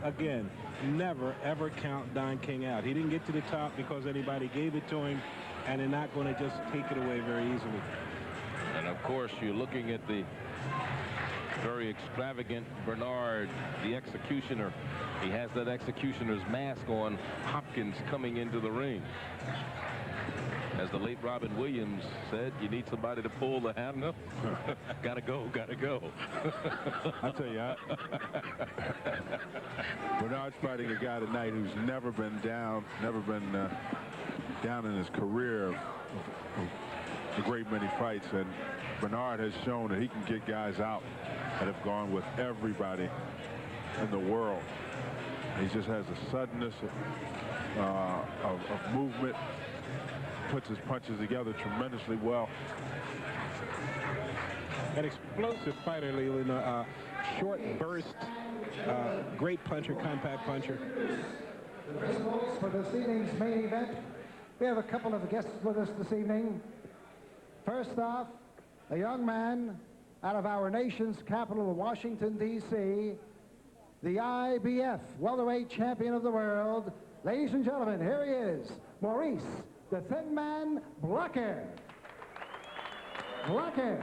again, never, ever count Don King out. He didn't get to the top because anybody gave it to him, and they're not going to just take it away very easily. And, of course, you're looking at the very extravagant Bernard, the executioner. He has that executioner's mask on. Hopkins coming into the ring. As the late Robin Williams said, you need somebody to pull the handle. Gotta go, gotta go. I'll tell you, Bernard's fighting a guy tonight who's never been down in his career a great many fights, and Bernard has shown that he can get guys out that have gone with everybody in the world. He just has a suddenness of movement, puts his punches together tremendously well. An explosive fighter, Leland, short burst, great puncher, compact puncher. The principals for this evening's main event. We have a couple of guests with us this evening. First off, a young man out of our nation's capital, Washington, D.C., the IBF welterweight champion of the world. Ladies and gentlemen, here he is, Maurice, the Thin Man Blackhair. Blackhair.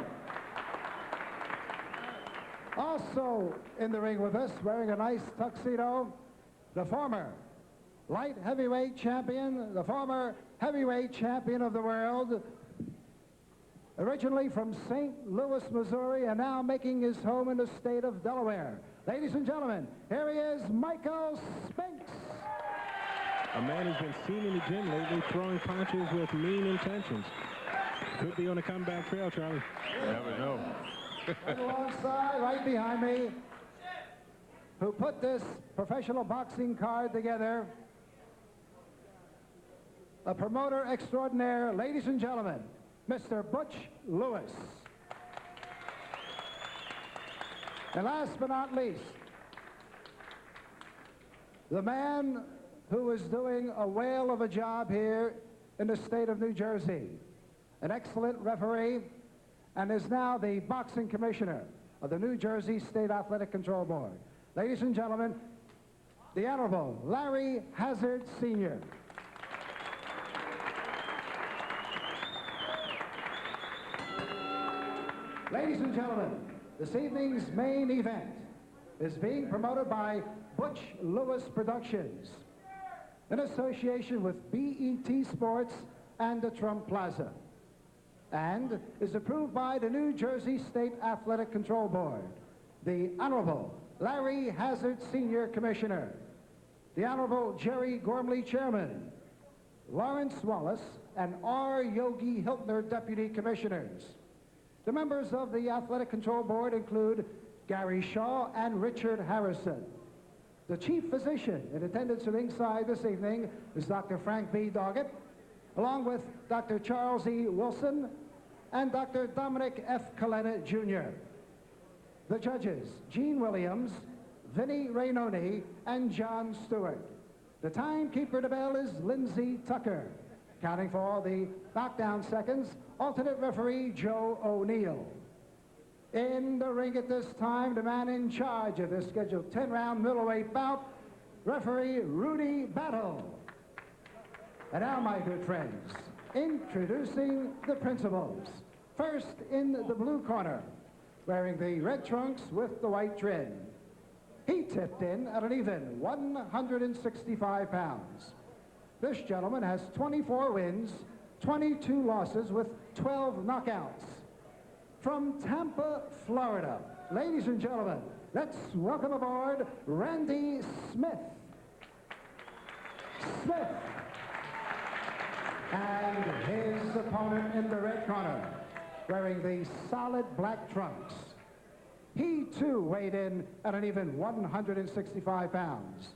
Also in the ring with us, wearing a nice tuxedo, the former light heavyweight champion, the former heavyweight champion of the world, originally from St. Louis, Missouri, and now making his home in the state of Delaware. Ladies and gentlemen, here he is, Michael Spinks. A man who's been seen in the gym lately throwing punches with mean intentions. Could be on a comeback trail, Charlie. You never know. Right alongside, right behind me, who put this professional boxing card together, a promoter extraordinaire, ladies and gentlemen, Mr. Butch Lewis. And last but not least, the man who is doing a whale of a job here in the state of New Jersey, an excellent referee, and is now the boxing commissioner of the New Jersey State Athletic Control Board. Ladies and gentlemen, the Honorable Larry Hazard, Sr. Ladies and gentlemen, this evening's main event is being promoted by Butch Lewis Productions in association with BET Sports and the Trump Plaza, and is approved by the New Jersey State Athletic Control Board, the Honorable Larry Hazard, Sr. Commissioner, the Honorable Jerry Gormley, Chairman, Lawrence Wallace, and R. Yogi Hiltner, Deputy Commissioners. The members of the Athletic Control Board include Gary Shaw and Richard Harrison. The chief physician in attendance at ringside this evening is Dr. Frank B. Doggett, along with Dr. Charles E. Wilson and Dr. Dominic F. Coletta, Jr. The judges, Gene Williams, Vinnie Rainoni, and John Stewart. The timekeeper to bell is Lindsay Tucker. Counting for all the knockdown seconds, alternate referee Joe O'Neill. In the ring at this time, the man in charge of this scheduled 10-round middleweight bout, referee Rudy Battle. And now, my good friends, introducing the principals. First, in the blue corner, wearing the red trunks with the white trim. He tipped in at an even 165 pounds. This gentleman has 24 wins, 22 losses with 12 knockouts. From Tampa, Florida, ladies and gentlemen, let's welcome aboard Randy Smith. Smith. And his opponent in the red corner, wearing the solid black trunks. He, too, weighed in at an even 165 pounds.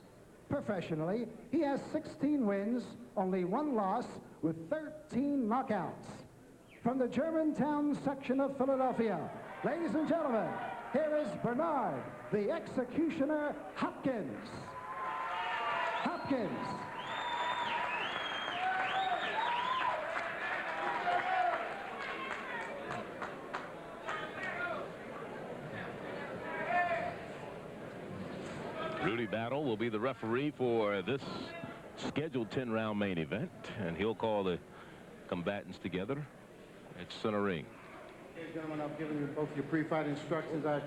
Professionally, he has 16 wins, only 1 loss, with 13 knockouts. From the Germantown section of Philadelphia, ladies and gentlemen, here is Bernard, the executioner, Hopkins. Hopkins. Rudy Battle Hall will be the referee for this scheduled 10-round main event, and he'll call the combatants together at center ring. Okay, gentlemen, I've given you both your pre-fight instructions. I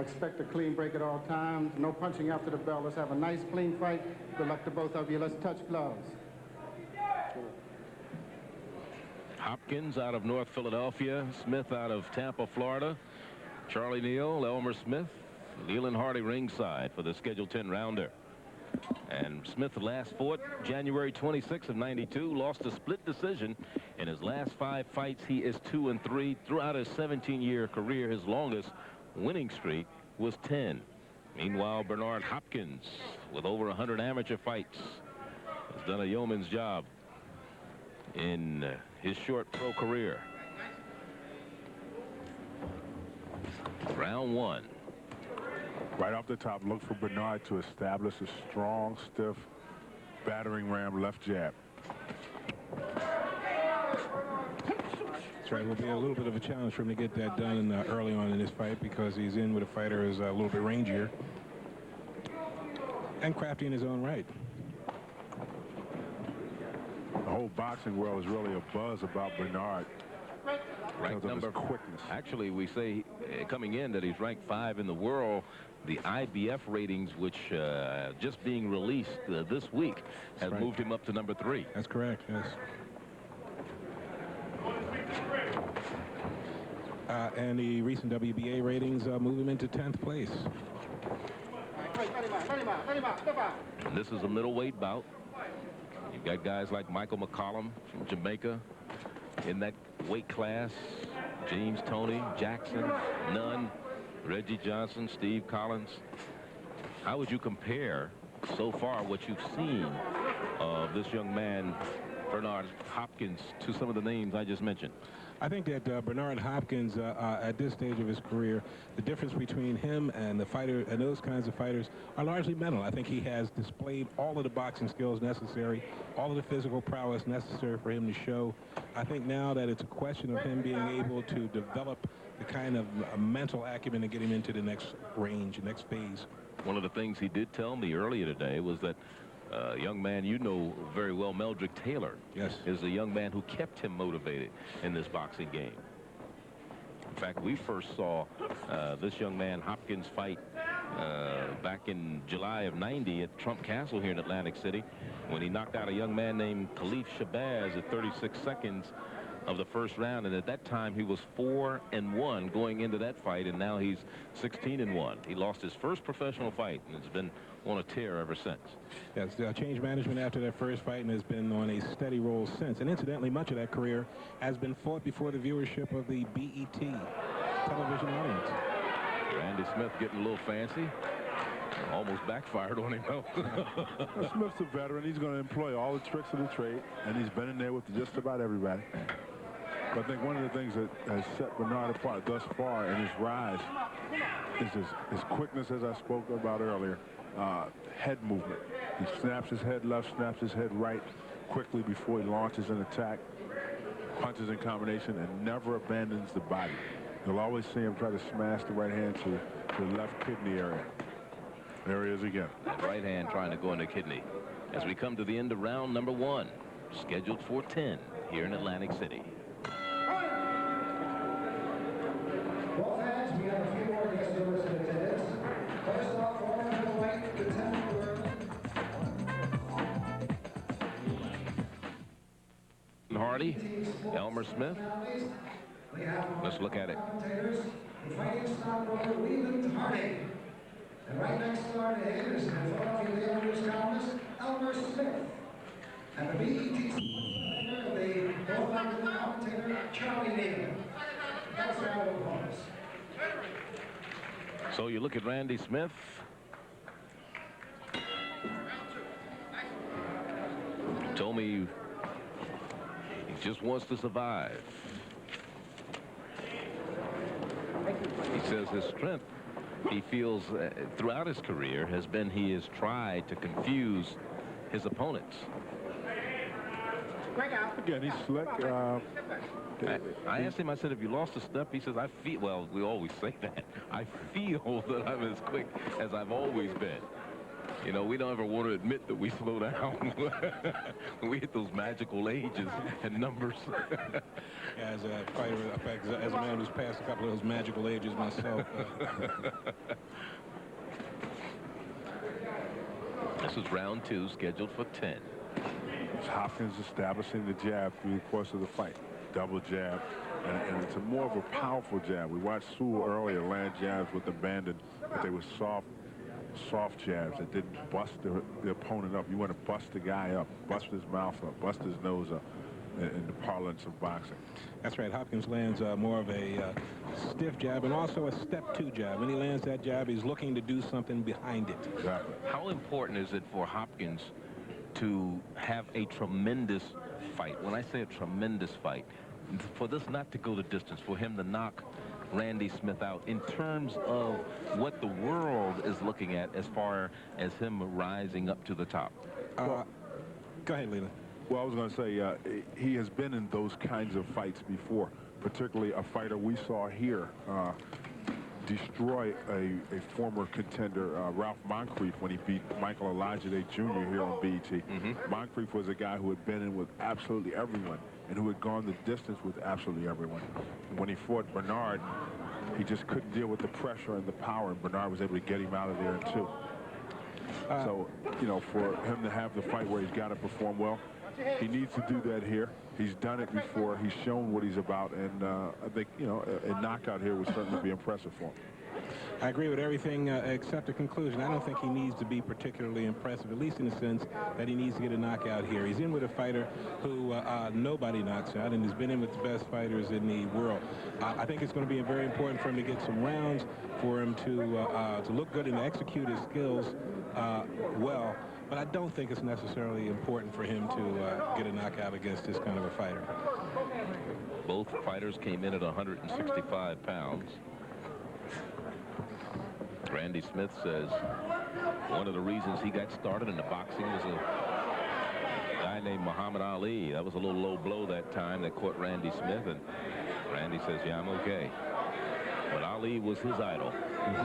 expect a clean break at all times. No punching after the bell. Let's have a nice, clean fight. Good luck to both of you. Let's touch gloves. Hopkins out of North Philadelphia, Smith out of Tampa, Florida. Charlie Neal, Elmer Smith, Leland Hardy ringside for the scheduled 10-rounder. And Smith last fought January 26 of '92, lost a split decision. In his last 5 fights, he is 2-3. Throughout his 17-year career, his longest winning streak was 10. Meanwhile, Bernard Hopkins, with over 100 amateur fights, has done a yeoman's job in his short pro career. Round 1. Right off the top, look for Bernard to establish a strong, stiff, battering ram left jab. That's right. It will be a little bit of a challenge for him to get that done early on in this fight, because he's in with a fighter who's a little bit rangier and crafty in his own right. The whole boxing world is really a buzz about Bernard. Ranked number quickness. Actually, we say coming in that he's ranked 5 in the world. The IBF ratings, which just being released this week, has moved him up to number 3. That's correct, yes. And the recent WBA ratings move him into 10th place. And this is a middleweight bout. You've got guys like Michael McCollum from Jamaica in that weight class. James Toney, Jackson, Nunn, Reggie Johnson, Steve Collins. How would you compare so far what you've seen of this young man, Bernard Hopkins, to some of the names I just mentioned? I think that Bernard Hopkins, at this stage of his career, the difference between him and the fighter and those kinds of fighters are largely mental. I think he has displayed all of the boxing skills necessary, all of the physical prowess necessary for him to show. I think now that it's a question of him being able to develop the kind of mental acumen to get him into the next range, the next phase. One of the things he did tell me earlier today was that young man you know very well, Meldrick Taylor, yes, is a young man who kept him motivated in this boxing game. In fact, we first saw this young man Hopkins fight back in July of '90 at Trump Castle here in Atlantic City, when he knocked out a young man named Khalif Shabazz at 36 seconds of the first round, and at that time he was 4-1 going into that fight, and now he's 16-1. He lost his first professional fight and has been on a tear ever since. Yes, changed management after that first fight and has been on a steady roll since. And incidentally, much of that career has been fought before the viewership of the BET television audience. Randy Smith getting a little fancy. Almost backfired on him, though. Smith's a veteran. He's going to employ all the tricks of the trade, and he's been in there with just about everybody. But I think one of the things that has set Bernard apart thus far in his rise is his quickness, as I spoke about earlier, head movement. He snaps his head left, snaps his head right quickly before he launches an attack, punches in combination, and never abandons the body. You'll always see him try to smash the right hand to the left kidney area. There he is again. That right hand trying to go into kidney. As we come to the end of round number 1, scheduled for 10 here in Atlantic City. Both hands, we have a few more guest viewers in attendance. First off, former middleweight, the 10th world. Hardy, Elmer Smith. Let's look at it. The fighting stockbroker Leland Hardy. And right next door to him is the Philadelphia Daily News columnist Elmer Smith. And the BET the both commentator Charlie Neal. That's a round of applause. So you look at Randy Smith. Told me he just wants to survive. He says his strength, he feels throughout his career, has been he has tried to confuse his opponents. Again, he's slick. I asked him, I said, have you lost a step? He says, I feel, well, we always say that. I feel that I'm as quick as I've always been. You know, we don't ever want to admit that we slow down. We hit those magical ages and numbers. As a fighter, in fact, as a man who's passed a couple of those magical ages myself. This is round 2, scheduled for 10. Hopkins establishing the jab through the course of the fight. Double jab. And it's a more of a powerful jab. We watched Sewell earlier land jabs with abandon, but they were soft jabs that didn't bust the opponent up. You want to bust the guy up, bust his mouth up, bust his nose up in the parlance of boxing. That's right. Hopkins lands more of a stiff jab and also a step 2 jab. When he lands that jab, he's looking to do something behind it. Exactly. How important is it for Hopkins to have a tremendous fight? When I say a tremendous fight, for this not to go the distance, for him to knock Randy Smith out in terms of what the world is looking at as far as him rising up to the top? Go ahead, Leland. Well, I was going to say he has been in those kinds of fights before, particularly a fighter we saw here destroy a former contender, Ralph Moncrief, when he beat Michael Elijah Jr. here on BET. Moncrief was a guy who had been in with absolutely everyone and who had gone the distance with absolutely everyone. When he fought Bernard, he just couldn't deal with the pressure and the power, and Bernard was able to get him out of there too. So, you know, for him to have the fight where he's got to perform well, he needs to do that here. He's done it before. He's shown what he's about, and I think, you know, a knockout here would certainly be impressive for him. I agree with everything except the conclusion. I don't think he needs to be particularly impressive, at least in the sense that he needs to get a knockout here. He's in with a fighter who nobody knocks out, and he's been in with the best fighters in the world. I think it's going to be very important for him to get some rounds, for him to look good and execute his skills well. But I don't think it's necessarily important for him to get a knockout against this kind of a fighter. Both fighters came in at 165 pounds. Randy Smith says one of the reasons he got started in the boxing was a guy named Muhammad Ali. That was a little low blow that time that caught Randy Smith, and Randy says, yeah, I'm okay. But Ali was his idol,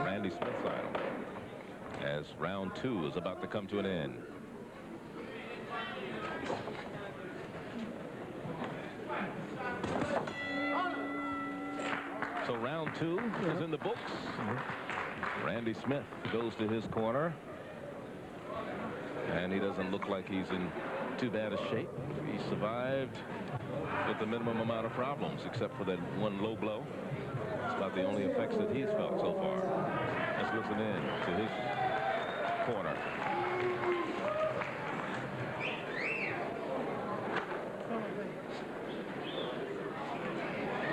Randy Smith's idol. As round 2 is about to come to an end. So round 2 is in the books. Randy Smith goes to his corner, and he doesn't look like he's in too bad a shape. He survived with the minimum amount of problems, except for that one low blow. It's about the only effects that he's felt so far. Let's listen in to his corner.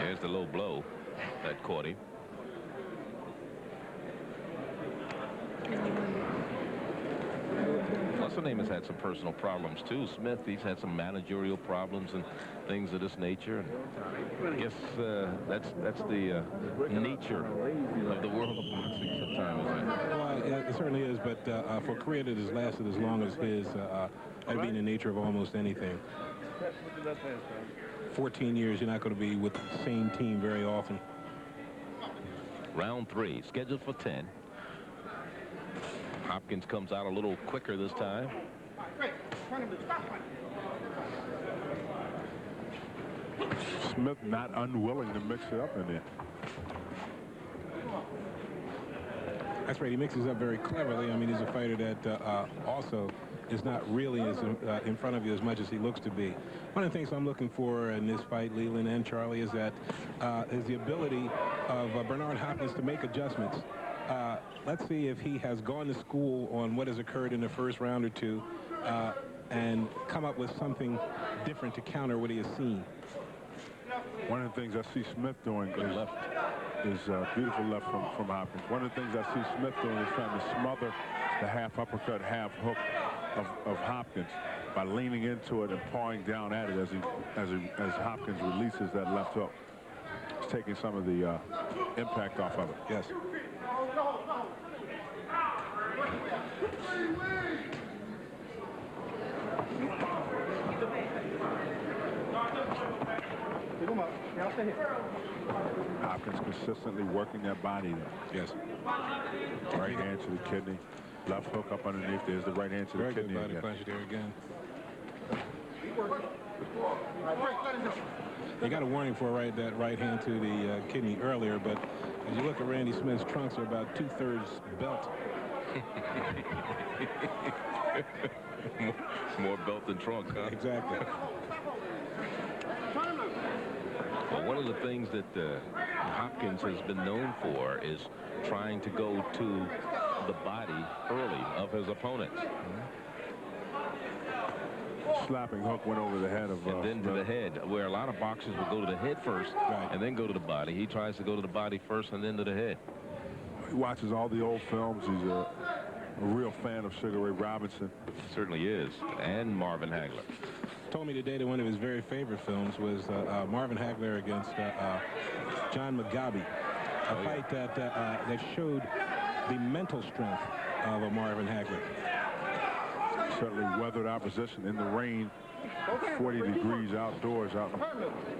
Here's the low blow that caught him. What's the name has had some personal problems too. Smith, he's had some managerial problems and things of this nature. And I guess that's the nature of the world of boxing sometimes. Well, it certainly is, but for a career that has lasted as long as his, that'd be in the nature of almost anything. 14 years, you're not going to be with the same team very often. Round 3, scheduled for 10. Hopkins comes out a little quicker this time. Smith not unwilling to mix it up in there. That's right. He mixes up very cleverly. I mean, he's a fighter that also is not really as in front of you as much as he looks to be. One of the things I'm looking for in this fight, Leland and Charlie, is that is the ability of Bernard Hopkins to make adjustments. Let's see if he has gone to school on what has occurred in the first round or two and come up with something different to counter what he has seen. One of the things I see Smith doing is beautiful left from Hopkins. One of the things I see Smith doing is trying to smother the half uppercut, half hook of Hopkins by leaning into it and pawing down at it as Hopkins releases that left hook. He's taking some of the impact off of it. Yes. Hopkins consistently working that body there. Yes. Right hand to the kidney. Left hook up underneath. There's the right hand to the Very good kidney body again. punch there again. He got a warning for that right hand to the kidney earlier, but as you look at Randy Smith's trunks, are about 2/3 belt. More belt than trunk, huh? Exactly. Well, one of the things that Hopkins has been known for is trying to go to the body early of his opponents. Slapping hook went over the head of And then to the head, where a lot of boxers will go to the head first and then go to the body. He tries to go to the body first and then to the head. He watches all the old films. He's a real fan of Sugar Ray Robinson. Certainly is. And Marvin Hagler. Told me today that one of his very favorite films was Marvin Hagler against John Mugabe, a fight that showed the mental strength of a Marvin Hagler. Certainly weathered opposition in the rain, 40 degrees outdoors out in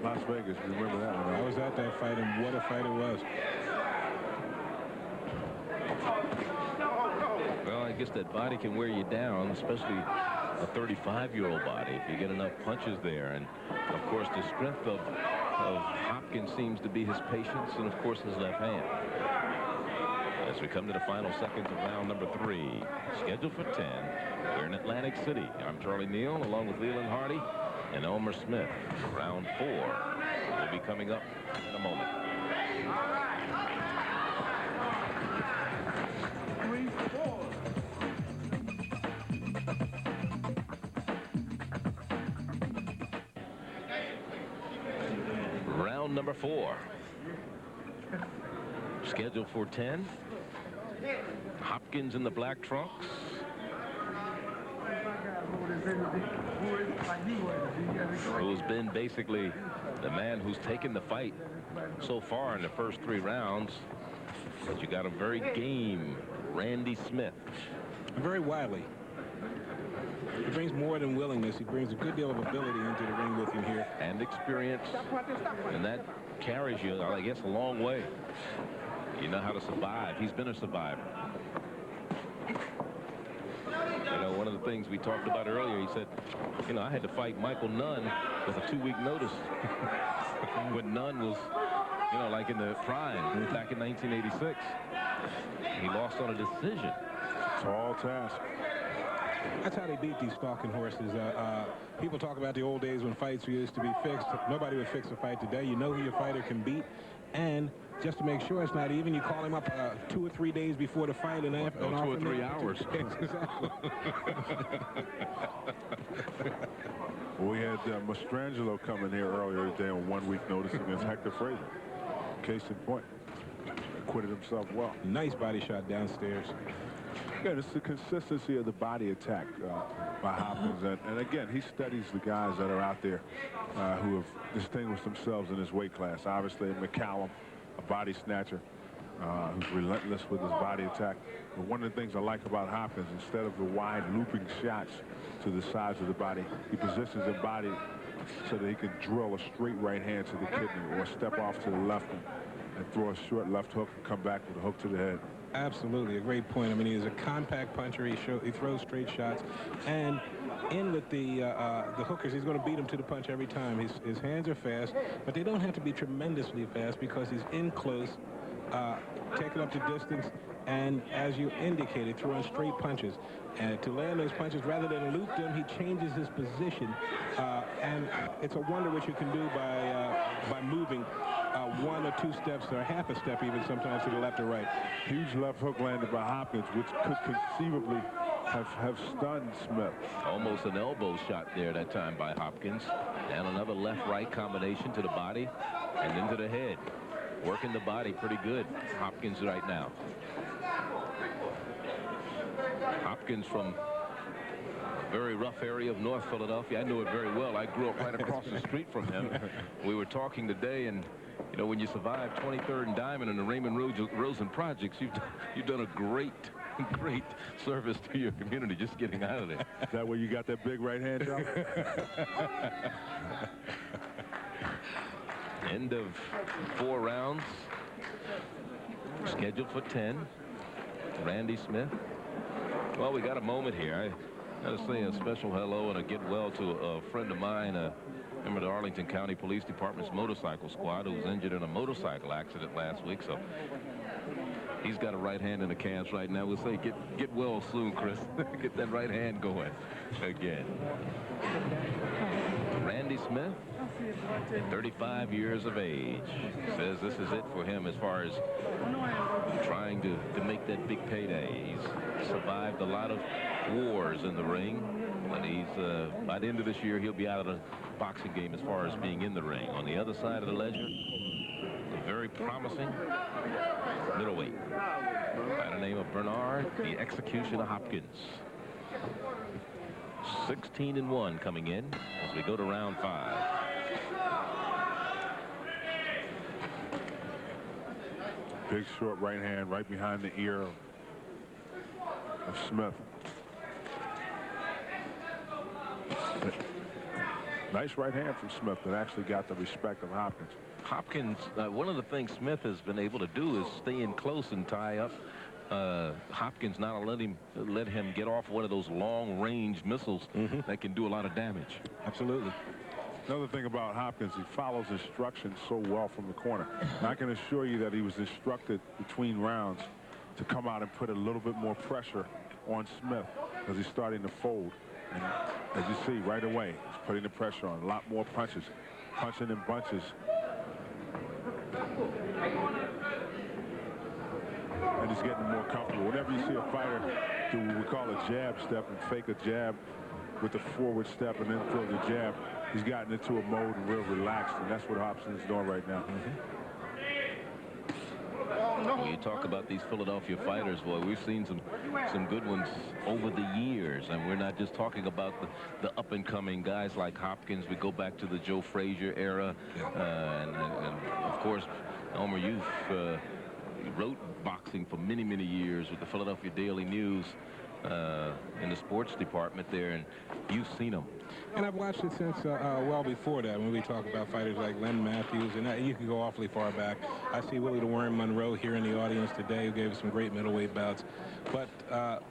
Las Vegas. Remember that one? I was at that fight, and what a fight it was. Well, I guess that body can wear you down, especially a 35-year-old body, if you get enough punches there. And, of course, the strength of Hopkins seems to be his patience and, of course, his left hand. As we come to the final seconds of round number 3, scheduled for 10, we're in Atlantic City. I'm Charlie Neal, along with Leland Hardy and Elmer Smith. Round 4 will be coming up in a moment. Round number 4. Scheduled for 10. Hopkins in the black trunks. Who's been basically the man who's taken the fight so far in the first 3 rounds. But you got a very game Randy Smith. Very wily. He brings more than willingness. He brings a good deal of ability into the ring with him here. And experience. And that carries you, I guess, a long way. You know how to survive. He's been a survivor. You know, one of the things we talked about earlier, he said, you know, I had to fight Michael Nunn with a 2-week notice. When Nunn was, you know, like in the prime back in 1986. He lost on a decision. Tall task. That's how they beat these stalking horses. People talk about the old days when fights used to be fixed. Nobody would fix a fight today. You know who your fighter can beat. And just to make sure it's not even, you call him up 2 or 3 days before the fight and after. 2 or 3 hours. Exactly. We had Mastrangelo coming here earlier today on 1-week notice against Hector Frazier. Case in point. Acquitted himself well. Nice body shot downstairs. Again, it's the consistency of the body attack by Hopkins. And again, he studies the guys that are out there who have distinguished themselves in his weight class. Obviously, McCallum, a body snatcher who's relentless with his body attack. But one of the things I like about Hopkins, instead of the wide looping shots to the sides of the body, he positions the body so that he can drill a straight right hand to the kidney or step off to the left and throw a short left hook and come back with a hook to the head. Absolutely, a great point. I mean, he is a compact puncher. He throws straight shots, and in with the hookers, he's going to beat him to the punch every time. His hands are fast, but they don't have to be tremendously fast because he's in close, taking up the distance, and as you indicated, throwing straight punches. And to land those punches, rather than loop them, he changes his position, and it's a wonder what you can do by moving 1 or 2 steps or half a step even sometimes to the left or right. Huge left hook landed by Hopkins, which could conceivably have stunned Smith. Almost an elbow shot there that time by Hopkins. And another left-right combination to the body and into the head. Working the body pretty good, Hopkins right now. Hopkins from a very rough area of North Philadelphia. I knew it very well. I grew up right across the street from him. We were talking today, and you know, when you survive 23rd and Diamond in the Raymond Rosen projects, you've done a great service to your community just getting out of there. Is that where you got that big right hand job? End of 4 rounds. Scheduled for 10. Randy Smith Well, we got a moment here. I got to say a special hello and a get well to a friend of mine, member of the Arlington County Police Department's motorcycle squad, who was injured in a motorcycle accident last week. So he's got a right hand in the cast right now. We'll say get well soon, Chris. Get that right hand going again. Randy Smith, 35 years of age, says this is it for him as far as trying to make that big payday. He's survived a lot of wars in the ring, but he's by the end of this year he'll be out of the boxing game as far as being in the ring. On the other side of the ledger, a very promising middleweight by the name of Bernard, the Executioner Hopkins. 16-1 coming in as we go to round 5. Big short right hand right behind the ear of Smith. Nice right hand from Smith that actually got the respect of Hopkins. Hopkins, one of the things Smith has been able to do is stay in close and tie up Hopkins, not let him get off one of those long-range missiles that can do a lot of damage. Absolutely. Another thing about Hopkins, he follows instructions so well from the corner. And I can assure you that he was instructed between rounds to come out and put a little bit more pressure on Smith because he's starting to fold. And as you see right away, he's putting the pressure on. A lot more punches, punching in bunches. And he's getting more comfortable. Whenever you see a fighter do what we call a jab step and fake a jab with a forward step and then throw the jab, he's gotten into a mode and real relaxed, and that's what Hopkins is doing right now. When you talk about these Philadelphia fighters, boy, we've seen some good ones over the years, and we're not just talking about the up-and-coming guys like Hopkins. We go back to the Joe Frazier era, and of course, Elmer, you wrote boxing for many, many years with the Philadelphia Daily News in the sports department there, and you've seen them. And I've watched it since well before that, when we talk about fighters like Len Matthews, and you can go awfully far back. I see Willie the Worm Monroe here in the audience today, who gave us some great middleweight bouts. But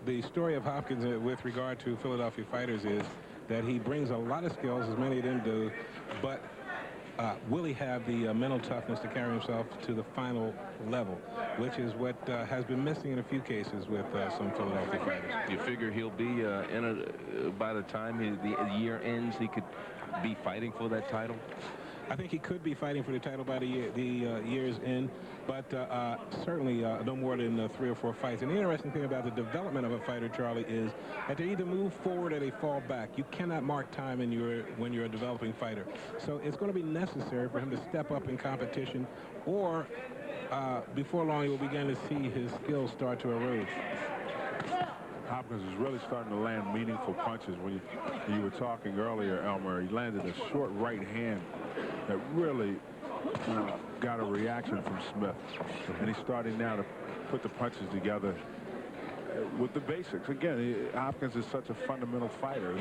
the story of Hopkins with regard to Philadelphia fighters is that he brings a lot of skills, as many of them do, but will he have the mental toughness to carry himself to the final level, which is what has been missing in a few cases with some Philadelphia fighters. You figure he'll be by the time the year ends, he could be fighting for that title? I think he could be fighting for the title by the year's end, but certainly no more than 3 or 4 fights. And the interesting thing about the development of a fighter, Charlie, is that they either move forward or they fall back. You cannot mark time when you're a developing fighter. So it's going to be necessary for him to step up in competition, or before long you'll begin to see his skills start to erode. Hopkins is really starting to land meaningful punches. When you were talking earlier, Elmer, he landed a short right hand that really got a reaction from Smith. And he's starting now to put the punches together with the basics. Again, Hopkins is such a fundamental fighter.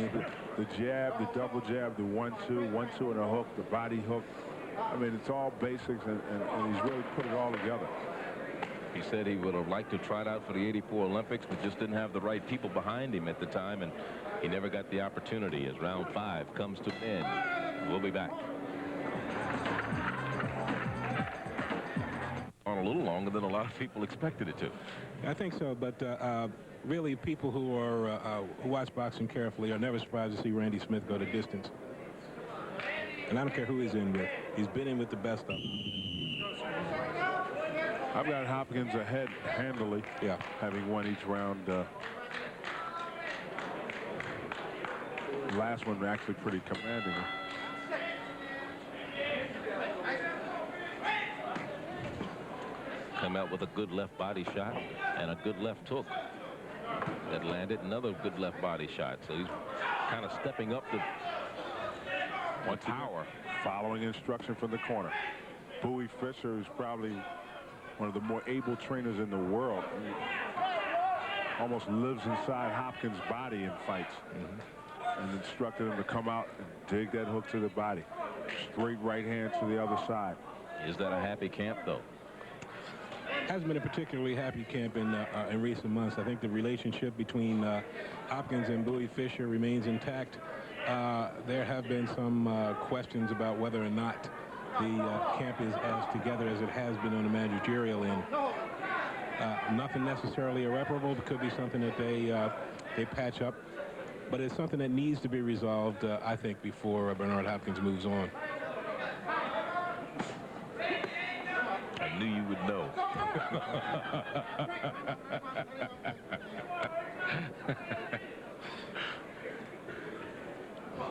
The jab, the double jab, the 1-2 and a hook, the body hook. I mean, it's all basics, and he's really put it all together. He said he would have liked to try it out for the '84 Olympics, but just didn't have the right people behind him at the time, and he never got the opportunity as round 5 comes to an end. We'll be back. On a little longer than a lot of people expected it to. I think so, but really people who watch boxing carefully are never surprised to see Randy Smith go the distance. And I don't care who he's in with. He's been in with the best of them. I've got Hopkins ahead handily, having won each round. Last one actually pretty commanding. Come out with a good left body shot and a good left hook that landed another good left body shot. So he's kind of stepping up the power. Following instruction from the corner. Bowie Fischer is probably one of the more able trainers in the world. He almost lives inside Hopkins' body in fights. And instructed him to come out and dig that hook to the body. Straight right hand to the other side. Is that a happy camp, though? hasn't been a particularly happy camp in recent months. I think the relationship between Hopkins and Bowie Fisher remains intact. There have been some questions about whether or not the camp is as together as it has been on the managerial end. Nothing necessarily irreparable. It could be something that they patch up, but it's something that needs to be resolved, I think, before Bernard Hopkins moves on. I knew you would know.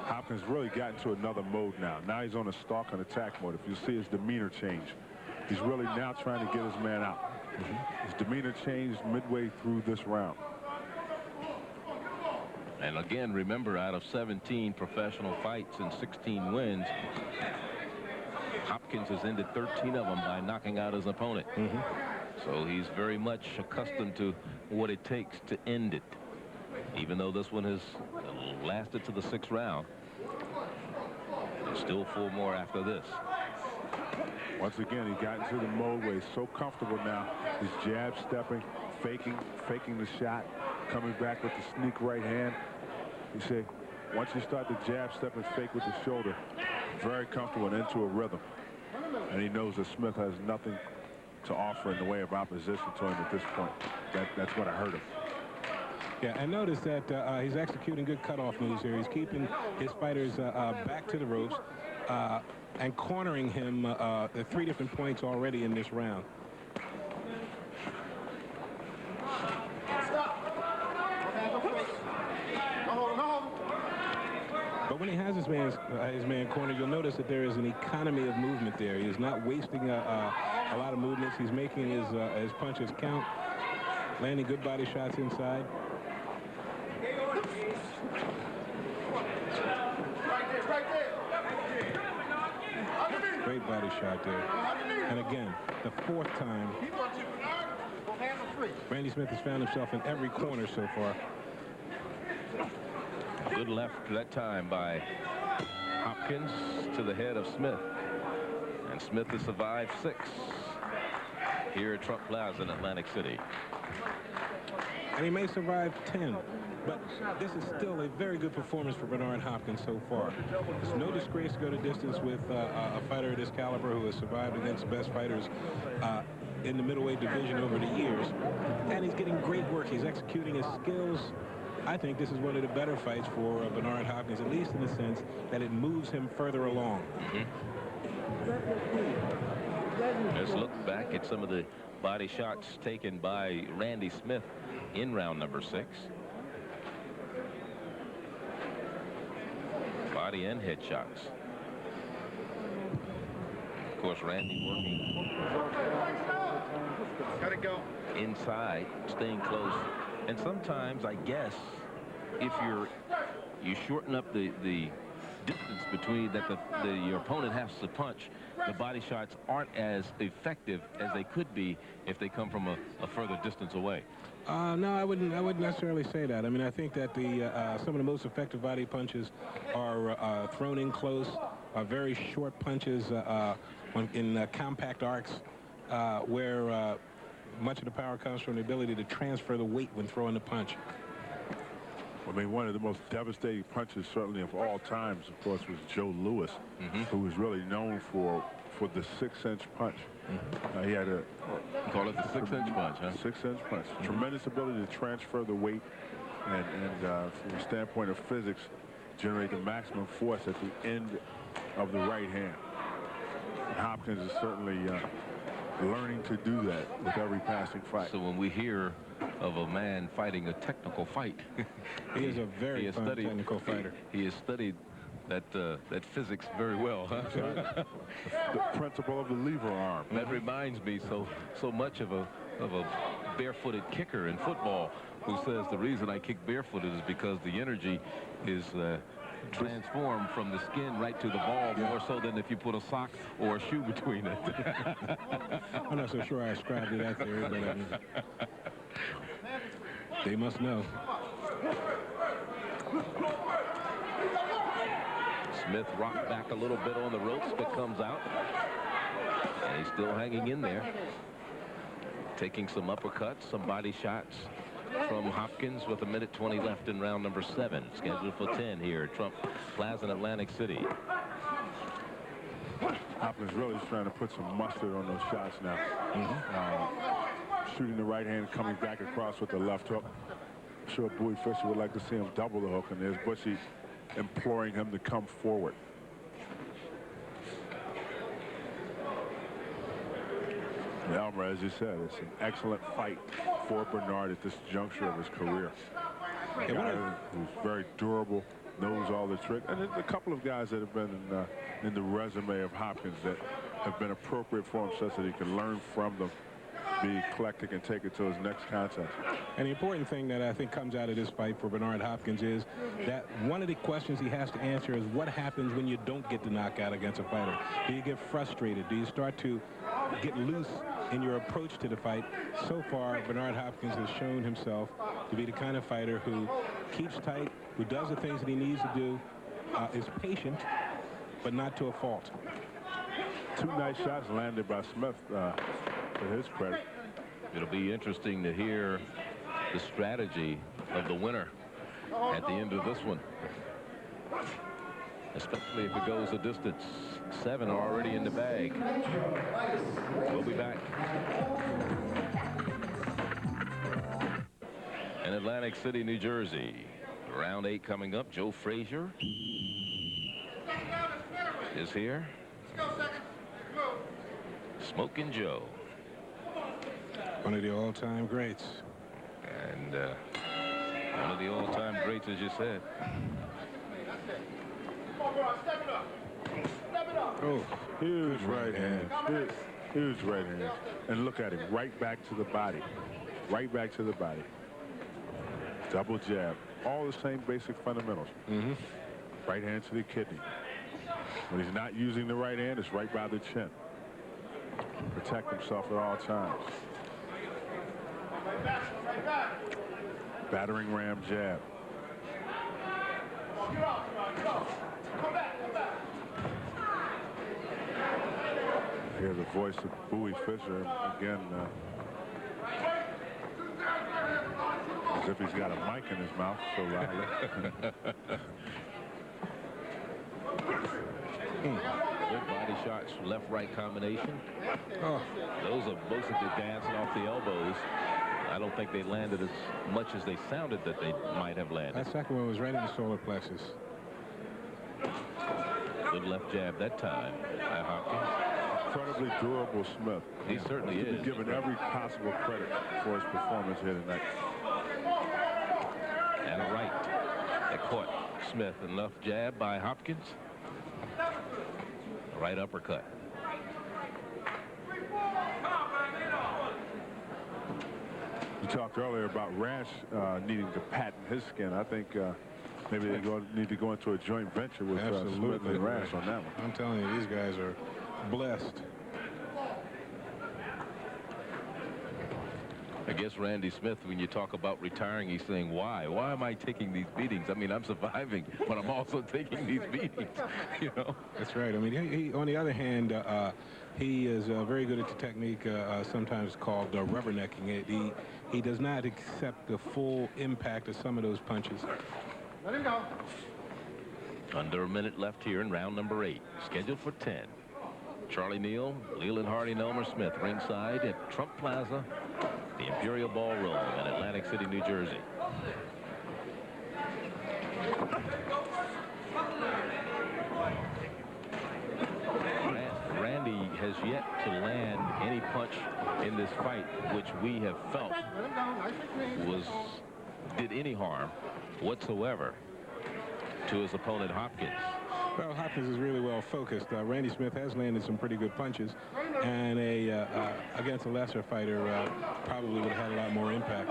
Hopkins really got into another mode now. Now he's on a stalk and attack mode. If you see his demeanor change, he's really now trying to get his man out. His demeanor changed midway through this round. And again, remember, out of 17 professional fights and 16 wins, Hopkins has ended 13 of them by knocking out his opponent. So he's very much accustomed to what it takes to end it. Even though this one has lasted to the 6th round, there's still 4 more after this. Once again, he got into the mode where he's so comfortable now. He's jab stepping, faking the shot, coming back with the sneak right hand. He said, once you start the jab step and fake with the shoulder, very comfortable and into a rhythm. And he knows that Smith has nothing to offer in the way of opposition to him at this point. That's going to hurt him. Yeah, and notice that he's executing good cutoff moves here. He's keeping his fighters back to the ropes and cornering him at 3 different points already in this round. But when he has his man cornered, you'll notice that there is an economy of movement there. He is not wasting a lot of movements. He's making his punches count, landing good body shots inside. Great body shot there. And again, the 4th time Randy Smith has found himself in every corner so far. Good left that time by Hopkins to the head of Smith. And Smith has survived 6 here at Trump Plaza in Atlantic City. And he may survive 10. But this is still a very good performance for Bernard Hopkins so far. It's no disgrace to go to distance with a fighter of this caliber who has survived against the best fighters in the middleweight division over the years. And he's getting great work. He's executing his skills. I think this is one of the better fights for Bernard Hopkins, at least in the sense that it moves him further along. Let's look back at some of the body shots taken by Randy Smith in round number 6. Body and head shots. Of course, Randy working inside, staying close. And sometimes, I guess, if you shorten up the distance between that your opponent has to punch, the body shots aren't as effective as they could be if they come from a further distance away. No, I wouldn't necessarily say that. I mean, I think that some of the most effective body punches are thrown in close, very short punches in compact arcs, where much of the power comes from the ability to transfer the weight when throwing the punch. I mean, one of the most devastating punches, certainly of all times, of course, was Joe Louis, who was really known for the 6-inch punch. He had a call it the 6-inch punch, huh? 6-inch punch. Tremendous ability to transfer the weight, and from the standpoint of physics, generate the maximum force at the end of the right hand. And Hopkins is certainly learning to do that with every passing fight. So when we hear of a man fighting a technical fight, he is a very technical fighter. He has studied that physics very well, huh? The principle of the lever arm. That reminds me so much of a barefooted kicker in football, who says the reason I kick barefooted is because the energy is transformed from the skin right to the ball, more so than if you put a sock or a shoe between it. I'm not so sure I ascribe to that theory, but I mean, they must know. Smith rocked back a little bit on the ropes, but comes out. And he's still hanging in there. taking some uppercuts, some body shots from Hopkins with 1:20 left in round number 7. Scheduled for 10 here at Trump Plaza in Atlantic City. Hopkins really is trying to put some mustard on those shots now. Shooting the right hand, coming back across with the left hook. I'm sure Bowie Fisher would like to see him double the hook, and there's Bushy imploring him to come forward. Elmer, as you said, it's an excellent fight for Bernard at this juncture of his career. A guy who's very durable, knows all the tricks, and there's a couple of guys that have been in the resume of Hopkins that have been appropriate for him, such that he can learn from them, be eclectic, and take it to his next contest. And the important thing that I think comes out of this fight for Bernard Hopkins is that one of the questions he has to answer is what happens when you don't get the knockout against a fighter. Do you get frustrated? Do you start to get loose in your approach to the fight? So far, Bernard Hopkins has shown himself to be the kind of fighter who keeps tight, who does the things that he needs to do, is patient, but not to a fault. 2 nice shots landed by Smith, to his credit. It'll be interesting to hear the strategy of the winner at the end of this one, especially if it goes a distance. 7 are already in the bag. We'll be back. In Atlantic City, New Jersey, round 8 coming up. Joe Frazier is here. Smoking Joe. One of the all-time greats. And one of the all-time greats, as you said. Oh, huge right hand. Huge right hand. And look at him, right back to the body. Right back to the body. Double jab. All the same basic fundamentals. Right hand to the kidney. When he's not using the right hand, it's right by the chin. Protect himself at all times. Battering ram jab. Hear the voice of Bowie Fisher again, as if he's got a mic in his mouth so loudly. Good body shots, left-right combination. Those are both of the dancing off the elbows. I don't think they landed as much as they sounded that they might have landed. That second one was right in the solar plexus. Good left jab that time by Hopkins. Incredibly durable Smith. He certainly is. He's given every possible credit for his performance here tonight. And a right that caught Smith. Enough jab by Hopkins. Right uppercut. You talked earlier about Rash needing to patent his skin. I think maybe they need to go into a joint venture with Smith and Rash on that one. I'm telling you, these guys are blessed. I guess Randy Smith, when you talk about retiring, he's saying, why? Why am I taking these beatings? I mean, I'm surviving, but I'm also taking these beatings, you know? That's right. I mean, he on the other hand, he is very good at the technique sometimes called rubbernecking. He does not accept the full impact of some of those punches. Let him go. Under a minute left here in round number 8. Scheduled for 10. Charlie Neal, Leland Hardy, and Elmer Smith ringside at Trump Plaza, the Imperial Ballroom in Atlantic City, New Jersey. Randy has yet to land any punch in this fight which we have felt did any harm whatsoever to his opponent Hopkins. Well, Hopkins is really well focused. Randy Smith has landed some pretty good punches, and against a lesser fighter probably would have had a lot more impact.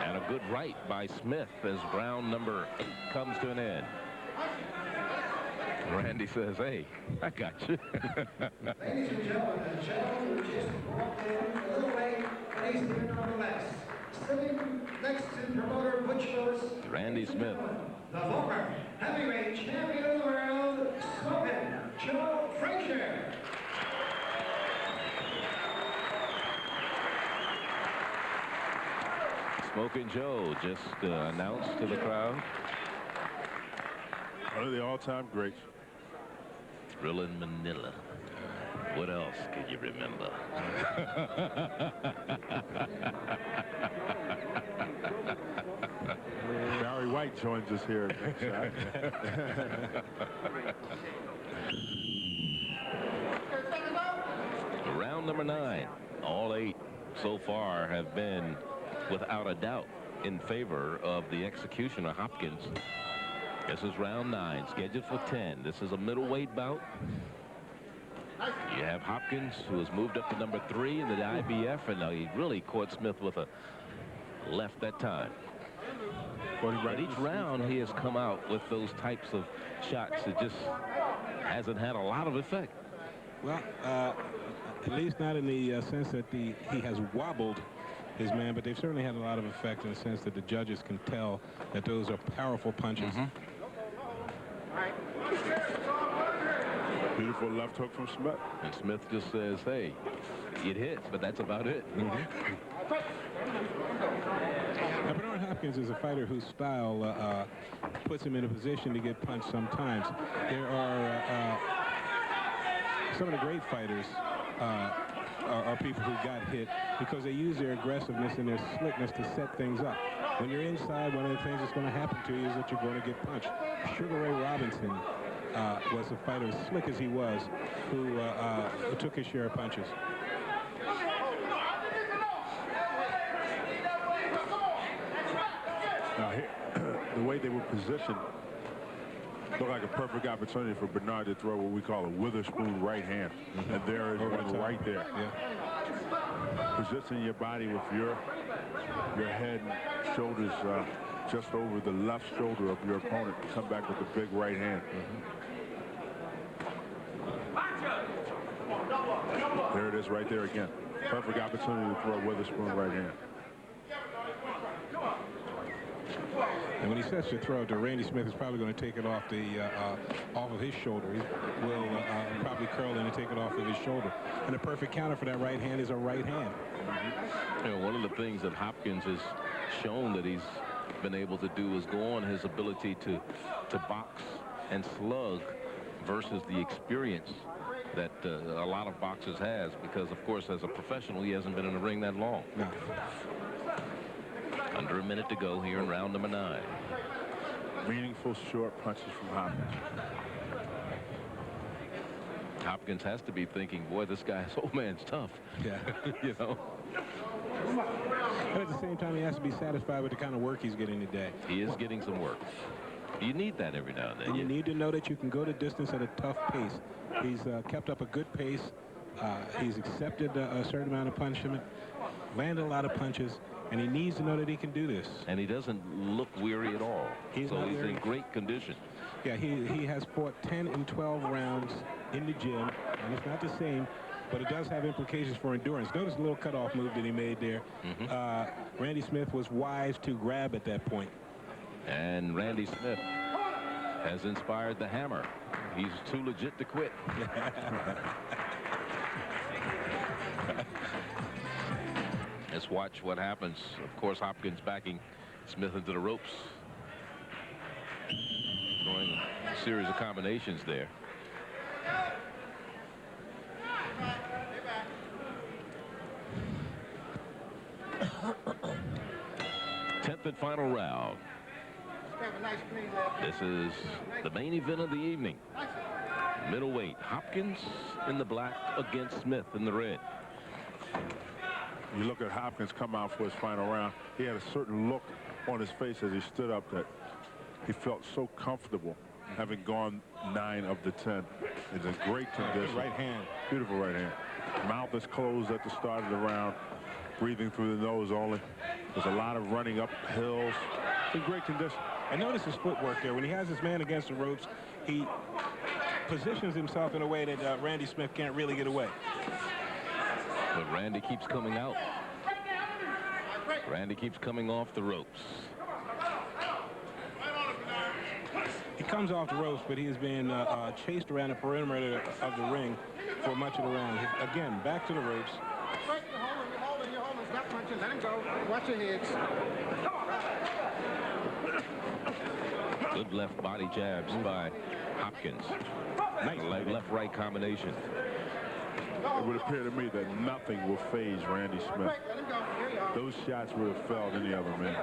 And a good right by Smith as round number 8 comes to an end. Randy says, hey, I got you. Ladies and gentlemen, the gentleman just walked in a little late, and he's here nonetheless. Sitting next to promoter Butch Lewis. Randy Smith. The former heavyweight champion of the world, Smokin' Joe Frazier. Smokin' Joe just announced to the crowd. One of the all-time greats. Thrillin' Manila. What else can you remember? Barry White joins us here. Round number 9. All 8 so far have been, without a doubt, in favor of the executioner, Hopkins. This is round 9, scheduled for 10. This is a middleweight bout. You have Hopkins, who has moved up to number 3 in the IBF, and he really caught Smith with a left that time. But each round, he has come out with those types of shots that just hasn't had a lot of effect. Well, at least not in the sense that he has wobbled his man, but they've certainly had a lot of effect in the sense that the judges can tell that those are powerful punches. Beautiful left hook from Smith. And Smith just says, hey, it hit, but that's about it. Now, Bernard Hopkins is a fighter whose style puts him in a position to get punched sometimes. There are some of the great fighters are people who got hit because they use their aggressiveness and their slickness to set things up. When you're inside, one of the things that's going to happen to you is that you're going to get punched. Sugar Ray Robinson was a fighter as slick as he was who took his share of punches. Now, here, the way they were positioned looked like a perfect opportunity for Bernard to throw what we call a Witherspoon right hand. And there is one right there. Position your body with your head and shoulders just over the left shoulder of your opponent. Come back with a big right hand. There it is right there again. Perfect opportunity to throw a Witherspoon right hand. And when he sets the throw to Randy Smith is probably going to take it off off of his shoulder. He will probably curl in and take it off of his shoulder. And the perfect counter for that right hand is a right hand. You know, one of the things that Hopkins has shown that he's been able to do is go on his ability to box and slug versus the experience that a lot of boxers has, because of course as a professional he hasn't been in the ring that long. No. Under a minute to go here in round number 9. Meaningful short punches from Hopkins. Hopkins has to be thinking, boy, this guy's old man's tough. Yeah. You know. But at the same time, he has to be satisfied with the kind of work he's getting today. He is getting some work. You need that every now and then. And you need to know that you can go the distance at a tough pace. He's kept up a good pace. He's accepted a certain amount of punishment, landed a lot of punches, and he needs to know that he can do this. And he doesn't look weary at all. He's in great condition. Yeah, he has fought 10 and 12 rounds in the gym, and it's not the same, but it does have implications for endurance. Notice the little cutoff move that he made there. Randy Smith was wise to grab at that point. And Randy Smith has inspired the hammer. He's too legit to quit. Let's watch what happens. Of course, Hopkins backing Smith into the ropes. Throwing a series of combinations there. Tenth and final round. This is the main event of the evening. Middleweight, Hopkins in the black against Smith in the red. You look at Hopkins come out for his final round. He had a certain look on his face as he stood up that he felt so comfortable having gone 9 of the 10. It's a great condition. Right hand. Beautiful right hand. Mouth is closed at the start of the round. Breathing through the nose only. There's a lot of running up hills. It's in great condition. And notice his footwork there. When he has his man against the ropes, he positions himself in a way that Randy Smith can't really get away. But Randy keeps coming out. Randy keeps coming off the ropes. He comes off the ropes, but he has been chased around the perimeter of the ring for much of the round. Again, back to the ropes. You're holding. Stop punching. Let him go. Watch your heads. Good left body jabs by Hopkins. Nice left-right combination. It would appear to me that nothing will phase Randy Smith. Those shots would have felled any other man.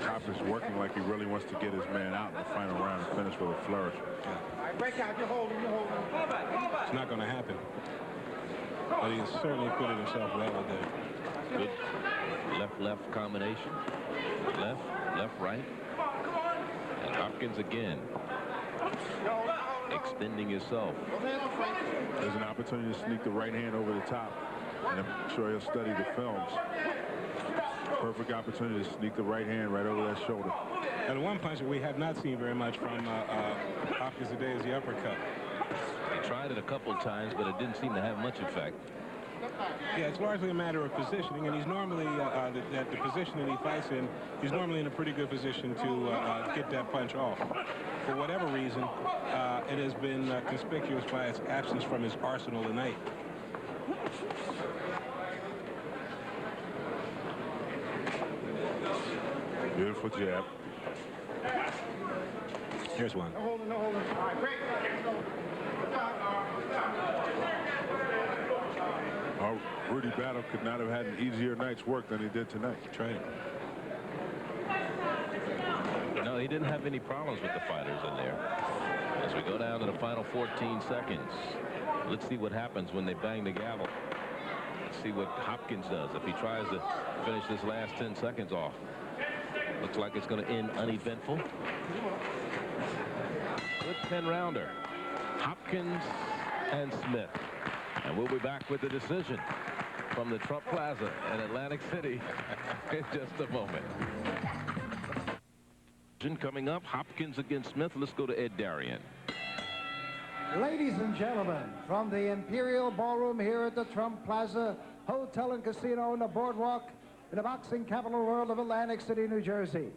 Hopkins working like he really wants to get his man out in the final round and finish with a flourish. Break out. You're holding. It's not going to happen. But he has certainly put it himself well out there. Good left-left combination. Left, right. And Hopkins again. Extending himself. There's an opportunity to sneak the right hand over the top. And I'm sure he'll study the films. Perfect opportunity to sneak the right hand right over that shoulder. And the one punch that we have not seen very much from Hopkins today is the uppercut. He tried it a couple times, but it didn't seem to have much effect. Yeah, it's largely a matter of positioning, and he's normally, at the position that he fights in, he's normally in a pretty good position to get that punch off. For whatever reason, it has been conspicuous by its absence from his arsenal tonight. Beautiful jab. Here's one. No holding. All right, break. Rudy Battle could not have had an easier night's work than he did tonight. Try it. No, he didn't have any problems with the fighters in there. As we go down to the final 14 seconds, let's see what happens when they bang the gavel. Let's see what Hopkins does if he tries to finish this last 10 seconds off. Looks like it's going to end uneventful. Good 10-rounder. Hopkins and Smith. And we'll be back with the decision from the Trump Plaza in Atlantic City in just a moment. Coming up, Hopkins against Smith. Let's go to Ed Darian. Ladies and gentlemen, from the Imperial Ballroom here at the Trump Plaza Hotel and Casino on the boardwalk in the boxing capital world of Atlantic City, New Jersey.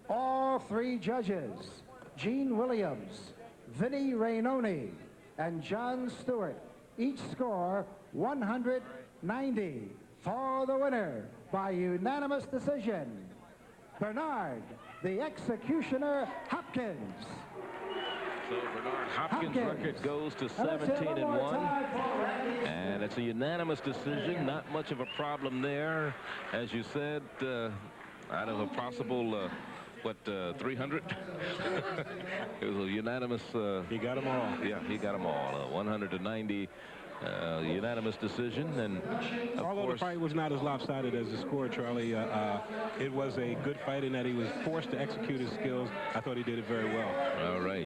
All three judges, Gene Williams, Vinnie Rainoni, and John Stewart, each score 190 for the winner by unanimous decision, Bernard, the Executioner Hopkins. So Bernard Hopkins' record goes to 17-1, and it's a unanimous decision. Not much of a problem there, as you said. Out of a possible 300. It was a unanimous. He got them all. Yeah, he got them all. 100-90. Unanimous decision, and although the fight was not as lopsided as the score, Charlie, it was a good fight in that he was forced to execute his skills. I thought he did it very well. All right.